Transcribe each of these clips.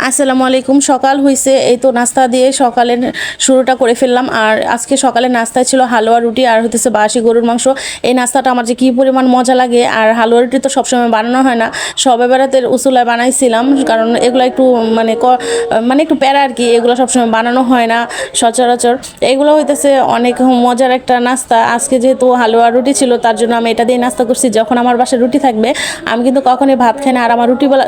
আসসালামু আলাইকুম। সকাল হইছে, এই তো নাস্তা দিয়ে সকালের শুরুটা করে ফেললাম। আর আজকে সকালের নাস্তায় ছিল হালুয়া রুটি আর হইতেছে বাসি গরুর মাংস। এই নাস্তাটা আমার যে কী পরিমাণ মজা লাগে। আর হালুয়া রুটি তো সবসময় বানানো হয় না, সবে বেড়াতে উসুলায় বানাইছিলাম, কারণ এগুলো একটু মানে একটু প্যারা আর কি, এগুলো সবসময় বানানো হয় না সচরাচর। এগুলো হইতেছে অনেক মজার একটা নাস্তা। আজকে যেহেতু হালুয়া রুটি ছিল, তার জন্য আমি এটা দিয়ে নাস্তা করছি। যখন আমার বাসায় রুটি থাকবে আমি কিন্তু কখনোই ভাত খাই না। আর আমার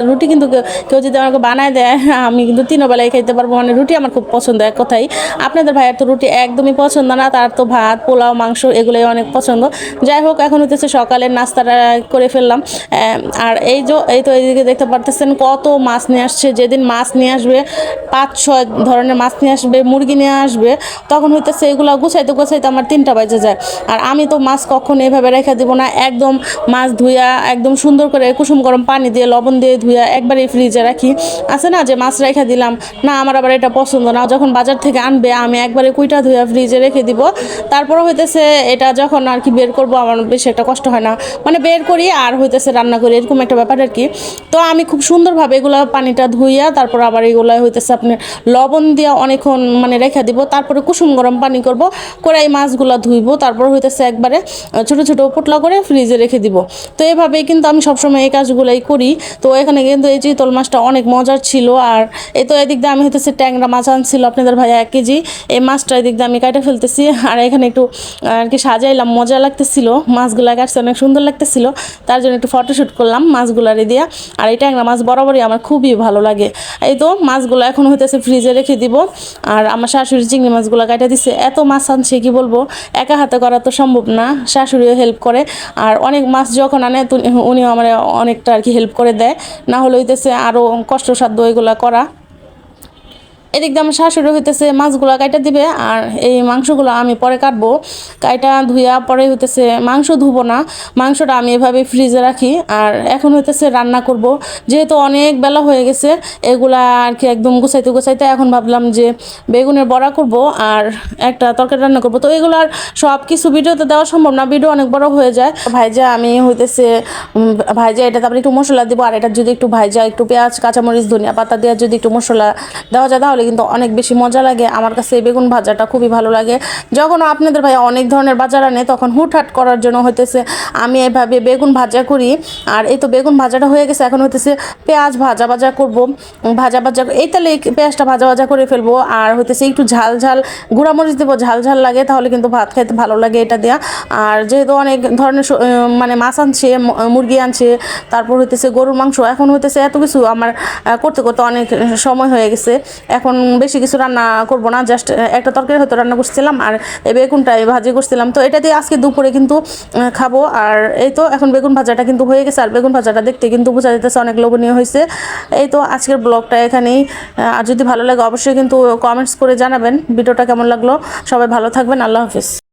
রুটি কিন্তু কেউ যদি আমাকে বানায় দেয়, আমি কিন্তু তিনও বেলায় খাইতে পারবো। মানে রুটি আমার খুব পছন্দ। এক কথাই আপনাদের ভাইয়ের তো রুটি একদমই পছন্দ না, তার তো ভাত পোলাও মাংস এগুলোই অনেক পছন্দ। যাই হোক, এখন হইতেছে সকালের নাস্তাটা করে ফেললাম। আর এই তো এইদিকে দেখতে পারতেছেন কত মাছ নিয়ে আসছে। যেদিন মাছ নিয়ে আসবে 5-6 ধরনের মাছ নিয়ে আসবে, মুরগি নিয়ে আসবে, তখন হইতেছে এগুলো গুছাইতে গুছাইতে আমার 3টা বাজে যায়। আর আমি তো মাছ কখনো এভাবে রেখে দিব না, একদম মাছ ধুইয়া একদম সুন্দর করে কুসুম গরম পানি দিয়ে লবণ দিয়ে ধুইয়া একবারে ফ্রিজে রাখি। আছে না যে মাছ রেখে দিলাম, না আমার আবার এটা পছন্দ না। যখন বাজার থেকে আনবে আমি একবারে কুইটা ধুইয়া ফ্রিজে রেখে দিব। তারপরে হইতেছে এটা যখন আর কি বের করব, আমার বেশি একটা কষ্ট হয় না, মানে বের করি আর হইতেছে রান্না করি, এরকম একটা ব্যাপার আর কি। তো আমি খুব সুন্দরভাবে এগুলো পানিটা ধুইয়া তারপর আবার এগুলো হইতেছে আপনার লবণ দিয়া অনেকক্ষণ মানে রেখে দিব। তারপরে কুসুম গরম পানি করব, করে এই মাছগুলো ধুইব, তারপর হইতেছে একবারে ছোটো ছোটো পোটলা করে ফ্রিজে রেখে দিব। তো এভাবেই কিন্তু আমি সবসময় এই কাজগুলোই করি। তো এখানে কিন্তু এই চিতল মাছটা অনেক মজার ছিল। আর এই তো এদিক দিয়ে আমি হইতেছে ট্যাংরা মাছ আনছিল আপনাদের ভাইয়া 1 কেজি। এই মাছটা এদিক দিয়ে আমি কাটে ফেলতেছি। আর এখানে একটু আর কি সাজাইলাম, মজা লাগতেছিল, মাছগুলা কাটছে অনেক সুন্দর লাগতেছিল, তার জন্য একটু ফটোশ্যুট করলাম মাছগুলারে দিয়া। আর এই ট্যাংরা মাছ বরাবরই আমার খুবই ভালো লাগে। এই তো মাছগুলো এখন হইতেছে ফ্রিজে রেখে দিব। আর আমার শাশুড়ি চিংড়ি মাছগুলো কাটে দিচ্ছে। এত মাছ আনছে কি বলবো, একা হাতে করা তো সম্ভব না, শাশুড়িও হেল্প করে। আর অনেক মাছ যখন আনে উনিও আমার অনেকটা আর কি হেল্প করে দেয়, না হলে হইতেছে আরও কষ্টসাধ্য এগুলা করা। এদিক দিয়ে আমার শাশুড়ি হইতেছে মাছগুলো কাইটা দিবে, আর এই মাংসগুলো আমি পরে কাটবো। কাইটা ধুইয়া পরে হইতেছে মাংস ধুবো না, মাংসটা আমি এভাবে ফ্রিজে রাখি। আর এখন হইতেছে রান্না করব, যেহেতু অনেক বেলা হয়ে গেছে এগুলা আর কি একদম গুছাইতে গুছাইতে এখন ভাবলাম যে বেগুনের বড়া করব আর একটা তরকারি রান্না করব। তো এগুলো আর সব কিছু ভিডিওতে দেওয়া সম্ভব না, ভিডিও অনেক বড় হয়ে যায়। ভাইজা আমি হইতেছে ভাইজা এটা, তারপরে একটু মশলা দিব। আর এটা যদি একটু ভাইজা একটু পেঁয়াজ কাঁচামরিচ ধনিয়া পাতা দিয়ে যদি একটু মশলা দেওয়া যায় তাহলে কিন্তু অনেক বেশি মজা লাগে। আমার কাছে এই বেগুন ভাজাটা খুবই ভালো লাগে। যখন আপনাদের ভাই অনেক ধরনের বাজার আনে তখন হুটহাট করার জন্য হইতেছে আমি এভাবে বেগুন ভাজা করি। আর এই তো বেগুন ভাজাটা হয়ে গেছে, এখন হইতেছে পেঁয়াজ ভাজা ভাজা করব। ভাজা এই তাহলে পেঁয়াজটা ভাজা ভাজা করে ফেলবো। আর হইতেছে একটু ঝাল ঝাল গুঁড়ামরিচ দেবো, ঝাল ঝাল লাগে, তাহলে কিন্তু ভাত খাইতে ভালো লাগে এটা দেওয়া। আর যেহেতু অনেক ধরনের মানে মাছ আনছে, মুরগি আনছে, তারপর হইতেছে গরুর মাংস, এখন হইতেছে এত কিছু আমার করতে করতে অনেক সময় হয়ে গেছে। এখন বেশি কিছু রান্না করব না, জাস্ট একটা তরকারি হয়তো রান্না করছিলাম আর এই বেগুনটা ভাজি করছিলাম। তো এটা দিয়ে আজকে দুপুরে কিন্তু খাবো। আর এই তো এখন বেগুন ভাজাটা কিন্তু হয়ে গেছে। আর বেগুন ভাজাটা দেখতে কিন্তু বোঝা যেতেছে অনেক লোভনীয় হয়েছে। এই তো আজকের ব্লগটা এখানেই। আর যদি ভালো লাগে অবশ্যই কিন্তু কমেন্টস করে জানাবেন ভিডিওটা কেমন লাগলো। সবাই ভালো থাকবেন, আল্লাহ হাফিজ।